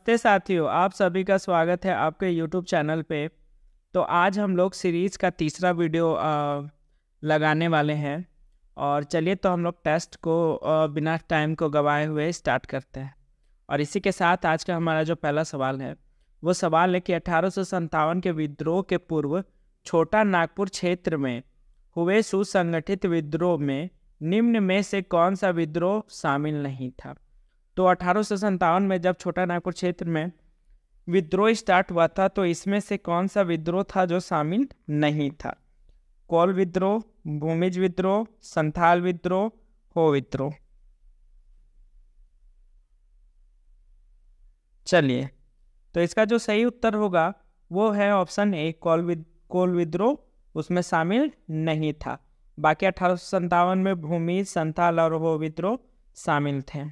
नमस्ते साथियों, आप सभी का स्वागत है आपके YouTube चैनल पे। तो आज हम लोग सीरीज़ का तीसरा वीडियो लगाने वाले हैं। और चलिए तो हम लोग टेस्ट को बिना टाइम को गवाए हुए स्टार्ट करते हैं। और इसी के साथ आज का हमारा जो पहला सवाल है वो सवाल है कि 1857 के विद्रोह के पूर्व छोटा नागपुर क्षेत्र में हुए सुसंगठित विद्रोह में निम्न में से कौन सा विद्रोह शामिल नहीं था। तो 1857 में जब छोटा नागपुर क्षेत्र में विद्रोह स्टार्ट हुआ था तो इसमें से कौन सा विद्रोह था जो शामिल नहीं था। कोल विद्रोह, भूमिज विद्रोह, संथाल विद्रोह, हो विद्रोह। चलिए तो इसका जो सही उत्तर होगा वो है ऑप्शन ए, कोल विद्रोह उसमें शामिल नहीं था। बाकी 1857 में भूमिज, संथाल और हो विद्रोह शामिल थे।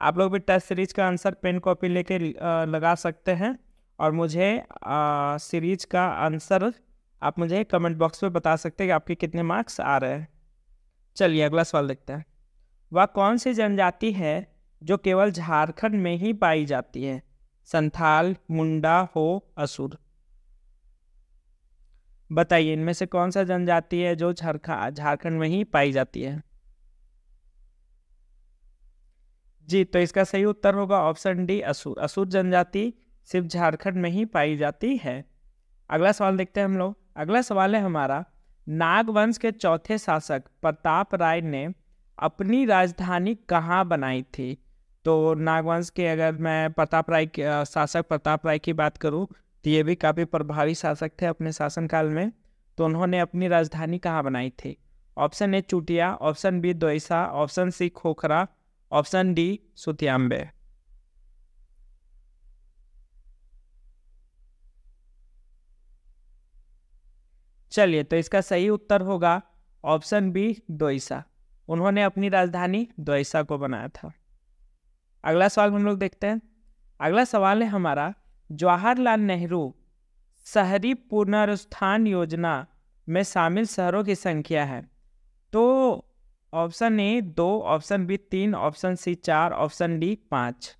आप लोग भी टेस्ट सीरीज का आंसर पेन कॉपी लेके लगा सकते हैं और मुझे सीरीज का आंसर आप मुझे कमेंट बॉक्स में बता सकते हैं कि आपके कितने मार्क्स आ रहे हैं। चलिए अगला सवाल देखते हैं। वह कौन सी जनजाति है जो केवल झारखंड में ही पाई जाती है। संथाल, मुंडा, हो, असुर। बताइए इनमें से कौन सा जनजाति है जो झारखंड में ही पाई जाती है। जी, तो इसका सही उत्तर होगा ऑप्शन डी, असुर। असुर जनजाति सिर्फ झारखंड में ही पाई जाती है। अगला सवाल देखते हैं हम लोग। अगला सवाल है हमारा, नागवंश के चौथे शासक प्रताप राय ने अपनी राजधानी कहाँ बनाई थी। तो नागवंश के अगर मैं शासक प्रताप राय की बात करूँ तो ये भी काफ़ी प्रभावी शासक थे अपने शासनकाल में। तो उन्होंने अपनी राजधानी कहाँ बनाई थी। Option A Chutiya, option B Doisa, option C Khokhra, option D Sutiyambe. चलिए तो इसका सही उत्तर होगा ऑप्शन बी दोईसा। उन्होंने अपनी राजधानी दोईसा को बनाया था। अगला सवाल हम लोग देखते हैं। अगला सवाल है हमारा, जवाहरलाल नेहरू शहरी पुनरुत्थान योजना में शामिल शहरों की संख्या है। तो option A 2, option B 3, option C 4, option D 5।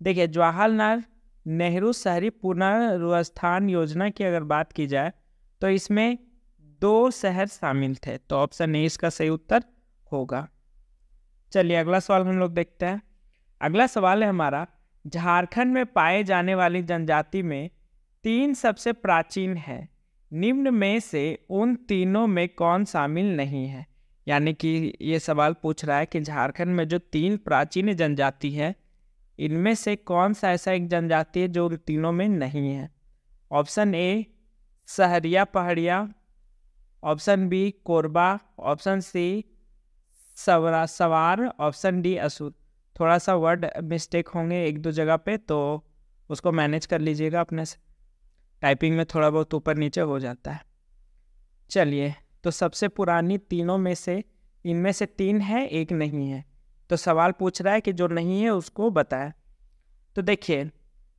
देखिए जवाहरलाल नेहरू शहरी पुनर्व्यवस्थान योजना की अगर बात की जाए तो इसमें 2 शहर शामिल थे। तो ऑप्शन ए इसका सही उत्तर होगा। चलिए अगला सवाल हम लोग देखते हैं। अगला सवाल है हमारा, झारखंड में पाए जाने वाली जनजाति में 3 सबसे प्राचीन है। निम्न में से उन तीनों में कौन शामिल नहीं है। यानी कि ये सवाल पूछ रहा है कि झारखंड में जो 3 प्राचीन जनजाति है इनमें से कौन सा ऐसा एक जनजाति है जो तीनों में नहीं है। Option A Sahariya Pahariya, option B Korba, option C Sawar, option D असुर। थोड़ा सा वर्ड मिस्टेक होंगे 1-2 जगह पे, तो उसको मैनेज कर लीजिएगा अपने से। टाइपिंग में थोड़ा बहुत ऊपर नीचे हो जाता है। चलिए तो सबसे पुरानी तीनों में से इनमें से 3 है, 1 नहीं है। तो सवाल पूछ रहा है कि जो नहीं है उसको बताएं। तो देखिए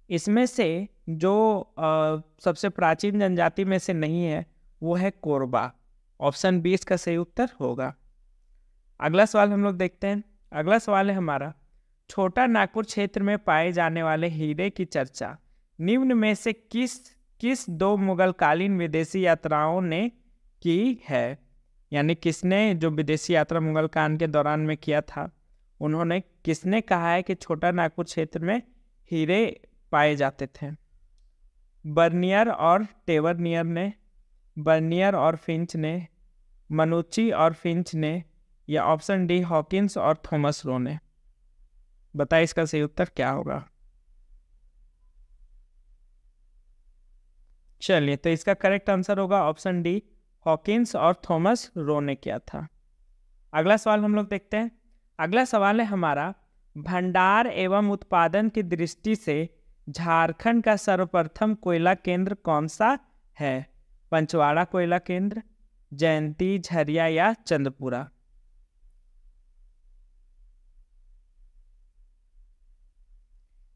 इसमें से जो सबसे प्राचीन जनजाति में से नहीं है वो है कोरबा। ऑप्शन बी इसका सही उत्तर होगा। अगला सवाल हम लोग देखते हैं। अगला सवाल है हमारा, छोटा नागपुर क्षेत्र में पाए जाने वाले हीरे की चर्चा निम्न में से किस 2 मुगलकालीन विदेशी यात्राओं ने की है। यानी किसने जो विदेशी यात्रा मुगल काल के दौरान में किया था उन्होंने किसने कहा है कि छोटा नागपुर क्षेत्र में हीरे पाए जाते थे। बर्नियर और टेवरनियर ने, बर्नियर और फिंच ने, मनुची और फिंच ने, या ऑप्शन डी हॉकिंस और थॉमस रो ने। बताइए इसका सही उत्तर क्या होगा। चलिए तो इसका करेक्ट आंसर होगा ऑप्शन डी, हॉकिंस और थॉमस रो ने किया था। अगला सवाल हम लोग देखते हैं। अगला सवाल है हमारा, भंडार एवं उत्पादन की दृष्टि से झारखंड का सर्वप्रथम कोयला केंद्र कौन सा है। पंचवाड़ा कोयला केंद्र, जयंती, झरिया या चंदपुरा।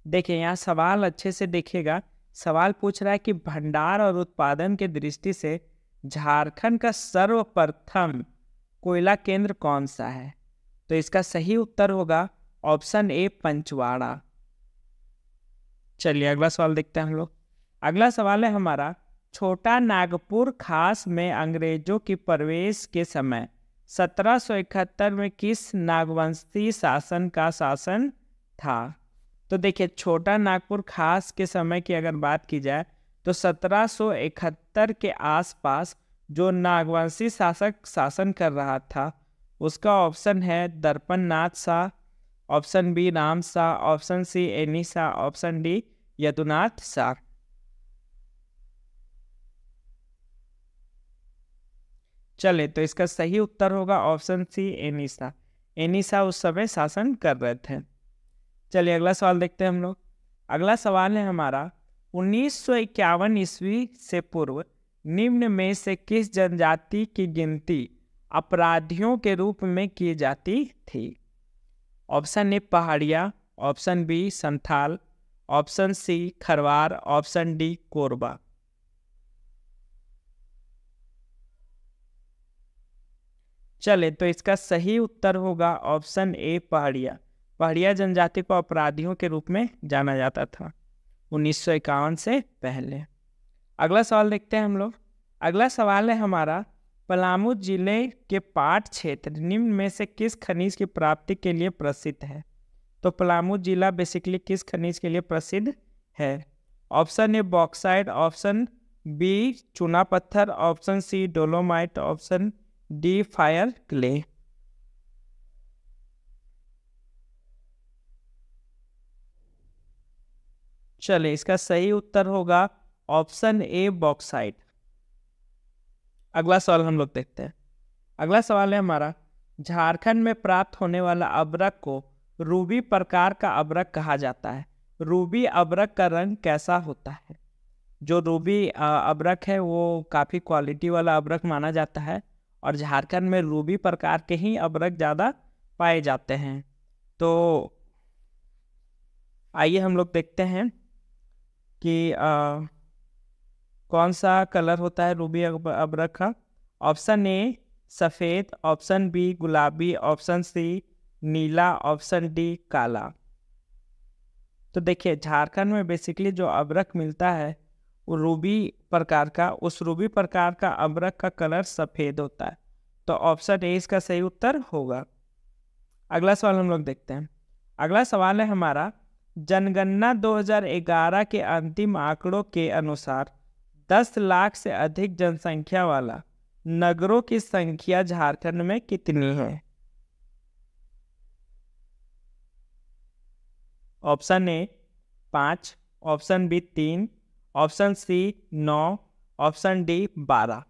देखिए यहाँ सवाल अच्छे से देखिएगा। सवाल पूछ रहा है कि भंडार और उत्पादन के दृष्टि से झारखंड का सर्वप्रथम कोयला केंद्र कौन सा है। तो इसका सही उत्तर होगा ऑप्शन ए पंचवाड़ा। चलिए अगला सवाल देखते हैं हम लोग। अगला सवाल है हमारा, छोटा नागपुर खास में अंग्रेजों की प्रवेश के समय 1771 में किस नागवंशी शासन का शासन था? तो देखिए, छोटा नागपुर खास के समय की अगर बात की जाए तो 1771 के आसपास जो नागवंशी शासक शासन कर रहा था उसका ऑप्शन है Darpan Nath Shah, option B Ram Shah, option C Ani Shah, option D Yadunath Shah. चले, तो इसका सही उत्तर होगा ऑप्शन सी एनी शाह। एनी शाह उस समय शासन कर रहे थे। चलिए अगला सवाल देखते हैं हम लोग। अगला सवाल है हमारा, 1951 ईस्वी से पूर्व निम्न में से किस जनजाति की गिनती अपराधियों के रूप में की जाती थी? Option A Pahariya, option B Santhal, option C Kharwar, option D Korba. चले, तो इसका सही उत्तर होगा ऑप्शन ए पहाड़िया। पहाड़िया जनजाति को अपराधियों के रूप में जाना जाता था 1951 से पहले। अगला सवाल देखते हैं हम लोग। अगला सवाल है हमारा, पलामू जिले के पाट क्षेत्र निम्न में से किस खनिज की प्राप्ति के लिए प्रसिद्ध है? तो पलामू जिला बेसिकली किस खनिज के लिए प्रसिद्ध है? Option A bauxite, option B चूना पत्थर, option C dolomite, option D fire clay. चले, इसका सही उत्तर होगा ऑप्शन ए बॉक्साइट। अगला सवाल हम लोग देखते हैं। अगला सवाल है हमारा, झारखंड में प्राप्त होने वाला अभ्रक को रूबी प्रकार का अभ्रक कहा जाता है। रूबी अभ्रक का रंग कैसा होता है? जो रूबी अभ्रक है वो काफ़ी क्वालिटी वाला अभ्रक माना जाता है और झारखंड में रूबी प्रकार के ही अभ्रक ज़्यादा पाए जाते हैं। तो आइए हम लोग देखते हैं कि कौन सा कलर होता है रूबी अभ्रक का। ऑप्शन ए सफ़ेद, ऑप्शन बी गुलाबी, ऑप्शन सी नीला, ऑप्शन डी काला। तो देखिए, झारखंड में बेसिकली जो अभ्रक मिलता है वो रूबी प्रकार का, उस रूबी प्रकार का अभ्रक का कलर सफ़ेद होता है। तो ऑप्शन ए इसका सही उत्तर होगा। अगला सवाल हम लोग देखते हैं। अगला सवाल है हमारा, जनगणना 2011 के अंतिम आंकड़ों के अनुसार 10 लाख से अधिक जनसंख्या वाला नगरों की संख्या झारखंड में कितनी है? Option A 5, option B 3, option C 9, option D 12।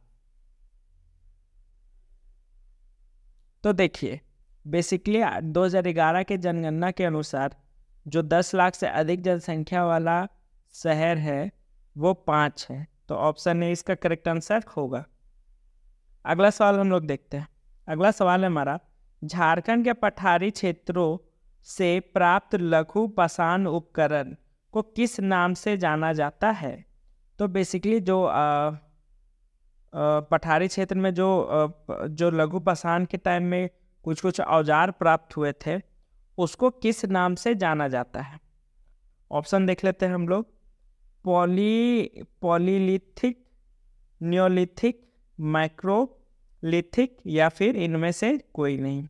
तो देखिए, बेसिकली 2011 के जनगणना के अनुसार जो 10 लाख से अधिक जनसंख्या वाला शहर है वो 5 है। तो ऑप्शन ए इसका करेक्ट आंसर होगा। अगला सवाल हम लोग देखते हैं। अगला सवाल है हमारा, झारखंड के पठारी क्षेत्रों से प्राप्त लघु पाषाण उपकरण को किस नाम से जाना जाता है? तो बेसिकली जो पठारी क्षेत्र में जो लघु पाषाण के टाइम में कुछ कुछ औजार प्राप्त हुए थे उसको किस नाम से जाना जाता है? ऑप्शन देख लेते हैं हम लोग। पॉलीलिथिक, नियोलिथिक, माइक्रोलिथिक या फिर इनमें से कोई नहीं।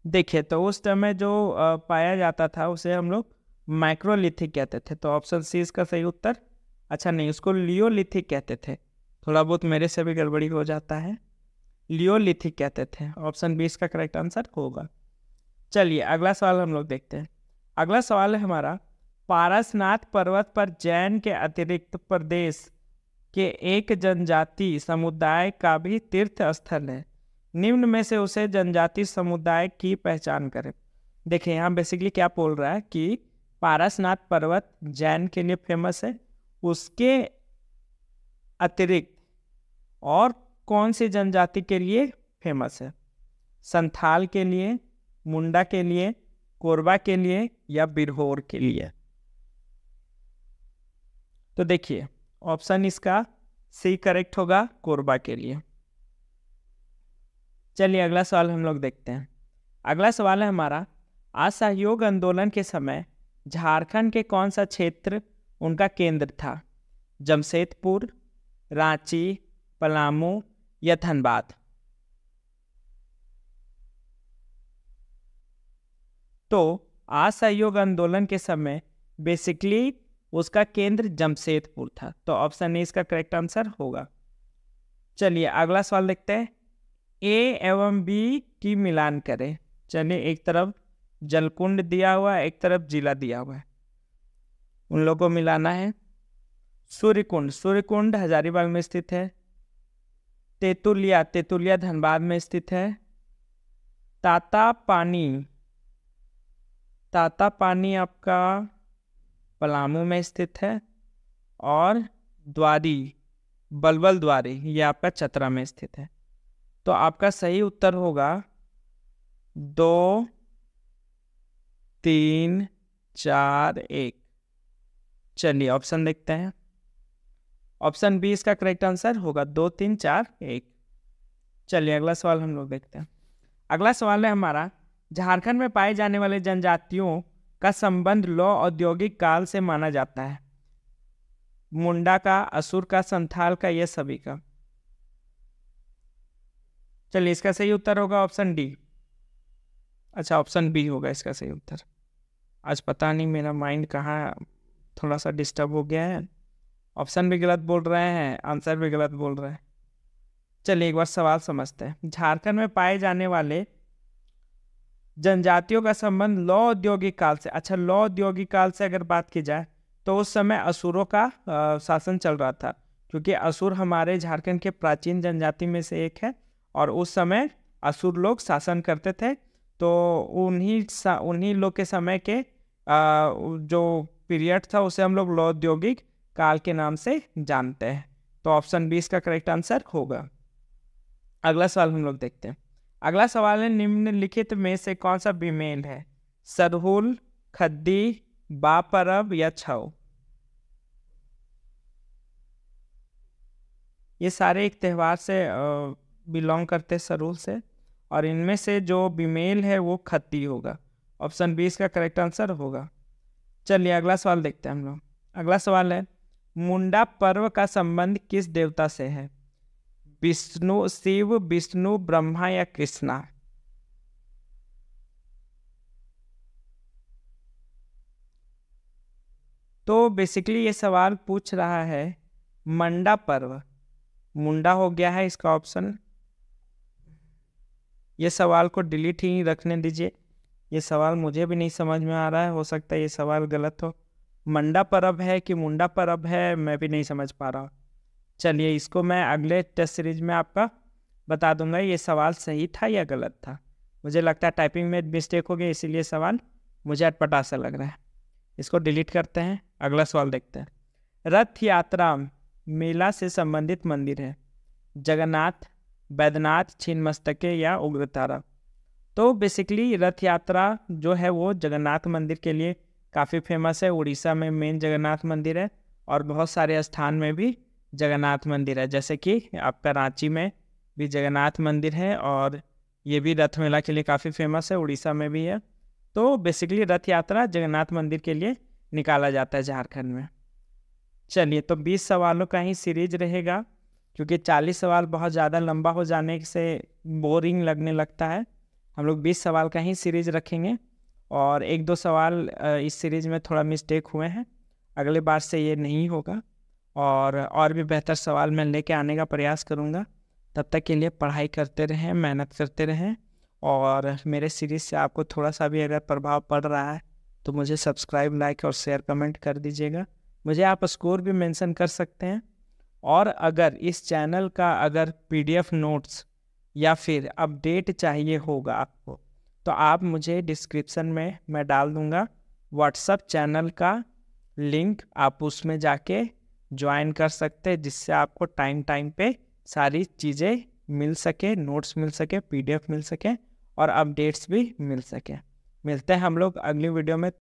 देखिए, तो उस समय जो पाया जाता था उसे हम लोग माइक्रोलिथिक कहते थे। तो ऑप्शन सी इसका सही उत्तर। अच्छा नहीं, उसको लियोलिथिक कहते थे। थोड़ा बहुत मेरे से भी गड़बड़ी हो जाता है, लियोलिथिक कहते थे। ऑप्शन बी इसका करेक्ट आंसर होगा। चलिए अगला सवाल हम लोग देखते हैं। अगला सवाल है हमारा, पारसनाथ पर्वत पर जैन के अतिरिक्त प्रदेश के एक जनजाति समुदाय का भी तीर्थ स्थल है। निम्न में से उसे जनजाति समुदाय की पहचान करें। देखिए, यहाँ बेसिकली क्या बोल रहा है कि पारसनाथ पर्वत जैन के लिए फेमस है, उसके अतिरिक्त और कौन सी जनजाति के लिए फेमस है? संथाल के लिए, मुंडा के लिए, कोरबा के लिए या बिरहोर के लिए? तो देखिए, ऑप्शन इसका सी करेक्ट होगा, कोरबा के लिए। चलिए अगला सवाल हम लोग देखते हैं। अगला सवाल है हमारा, असहयोग आंदोलन के समय झारखंड के कौन सा क्षेत्र उनका केंद्र था? जमशेदपुर, रांची, पलामू या धनबाद? तो असहयोग आंदोलन के समय बेसिकली उसका केंद्र जमशेदपुर था, तो ऑप्शन ए इसका करेक्ट आंसर होगा। चलिए अगला सवाल देखते हैं। ए एवं बी की मिलान करें। चलिए एक तरफ जलकुंड दिया हुआ है, एक तरफ जिला दिया हुआ है, उन लोगों को मिलाना है। सूर्यकुंड हजारीबाग में स्थित है। तेतुलिया धनबाद में स्थित है। ताता पानी आपका पलामू में स्थित है। और बलबल द्वारी ये आपका चतरा में स्थित है। तो आपका सही उत्तर होगा 2, 3, 4, 1। चलिए ऑप्शन देखते हैं। ऑप्शन बी इसका करेक्ट आंसर होगा 2, 3, 4, 1। चलिए अगला सवाल हम लोग देखते हैं। अगला सवाल है हमारा, झारखंड में पाए जाने वाले जनजातियों का संबंध लौह औद्योगिक काल से माना जाता है। मुंडा का, असुर का, संथाल का, ये सभी का। चलिए इसका सही उत्तर होगा ऑप्शन डी। अच्छा ऑप्शन बी होगा इसका सही उत्तर। आज पता नहीं मेरा माइंड कहाँ थोड़ा सा डिस्टर्ब हो गया है, ऑप्शन भी गलत बोल रहे हैं, आंसर भी गलत बोल रहे हैं। चलिए एक बार सवाल समझते हैं। झारखंड में पाए जाने वाले जनजातियों का संबंध लौह औद्योगिक काल से। अच्छा लौह औद्योगिक काल से अगर बात की जाए तो उस समय असुरों का शासन चल रहा था, क्योंकि असुर हमारे झारखंड के प्राचीन जनजाति में से एक है और उस समय असुर लोग शासन करते थे। तो उन्हीं लोग के समय के जो पीरियड था उसे हम लोग लौह औद्योगिक काल के नाम से जानते हैं। तो ऑप्शन 20 का करेक्ट आंसर होगा। अगला सवाल हम लोग देखते हैं। अगला सवाल है, निम्नलिखित में से कौन सा बीमेल है? सरहुल, खद्दी, बापरब या छऊ? ये सारे एक त्यौहार से बिलोंग करते सरहुल से, और इनमें से जो बीमेल है वो खद्दी होगा। ऑप्शन 20 का करेक्ट आंसर होगा। चलिए अगला सवाल देखते हैं हम लोग। अगला सवाल है, मुंडा पर्व का संबंध किस देवता से है? शिव, विष्णु, ब्रह्मा या कृष्णा? तो बेसिकली ये सवाल पूछ रहा है मंडा पर्व, मुंडा हो गया है इसका ऑप्शन। ये सवाल को डिलीट ही रखने दीजिए, ये सवाल मुझे भी नहीं समझ में आ रहा है, हो सकता है ये सवाल गलत हो। मंडा पर्व है कि मुंडा पर्व है मैं भी नहीं समझ पा रहा हूँ। चलिए इसको मैं अगले टेस्ट सीरीज में आपका बता दूंगा ये सवाल सही था या गलत था। मुझे लगता है टाइपिंग में मिस्टेक हो गई, इसीलिए सवाल मुझे अटपटा सा लग रहा है। इसको डिलीट करते हैं, अगला सवाल देखते हैं। रथ यात्रा मेला से संबंधित मंदिर है? जगन्नाथ, बैद्यनाथ, छिन्नमस्तिका या उग्रतारा? तो बेसिकली रथ यात्रा जो है वो जगन्नाथ मंदिर के लिए काफ़ी फेमस है। उड़ीसा में मेन जगन्नाथ मंदिर है और बहुत सारे स्थान में भी जगन्नाथ मंदिर है, जैसे कि आपका रांची में भी जगन्नाथ मंदिर है और ये भी रथ मेला के लिए काफ़ी फेमस है, उड़ीसा में भी है। तो बेसिकली रथ यात्रा जगन्नाथ मंदिर के लिए निकाला जाता है झारखंड में। चलिए तो 20 सवालों का ही सीरीज रहेगा, क्योंकि 40 सवाल बहुत ज़्यादा लंबा हो जाने से बोरिंग लगने लगता है। हम लोग 20 सवाल का ही सीरीज रखेंगे और 1-2 सवाल इस सीरीज में थोड़ा मिस्टेक हुए हैं, अगले बार से ये नहीं होगा और भी बेहतर सवाल मैं लेके आने का प्रयास करूँगा। तब तक के लिए पढ़ाई करते रहें, मेहनत करते रहें और मेरे सीरीज़ से आपको थोड़ा सा भी अगर प्रभाव पड़ रहा है तो मुझे सब्सक्राइब, लाइक और शेयर, कमेंट कर दीजिएगा। मुझे आप स्कोर भी मेंशन कर सकते हैं। और अगर इस चैनल का अगर PDF नोट्स या फिर अपडेट चाहिए होगा आपको, तो आप मुझे डिस्क्रिप्शन में मैं डाल दूँगा व्हाट्सएप चैनल का लिंक, आप उसमें जाके ज्वाइन कर सकते हैं, जिससे आपको टाइम पे सारी चीज़ें मिल सके, नोट्स मिल सके, PDF मिल सके और अपडेट्स भी मिल सके। मिलते हैं हम लोग अगली वीडियो में।